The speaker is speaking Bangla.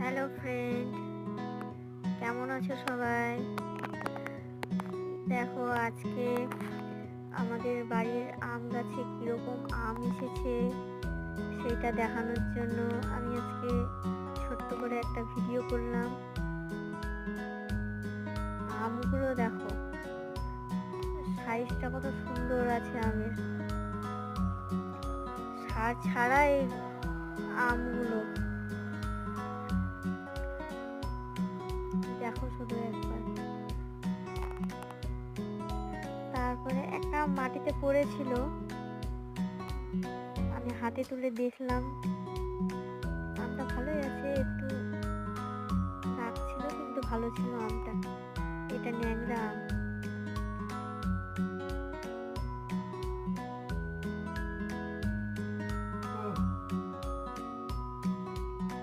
হ্যালো ফ্রেন্ড, কেমন আছো সবাই? দেখো আজকে আমাদের বাড়ির আম গাছে কীরকম আম এসেছে সেটা দেখানোর জন্য আমি আজকে ছোট্ট করে একটা ভিডিও করলাম। আমগুলো দেখো, সাইজটা কত সুন্দর আছে আমের, সার ছাড়া এই আমগুলো দেখো শুধু একবার। তারপরে একটা মাটিতে পড়েছিল, আমি হাতে তুলে দেখলাম আমটা ভালোই আছে, একটু দাগ ছিল কিন্তু ভালো ছিল আমটা।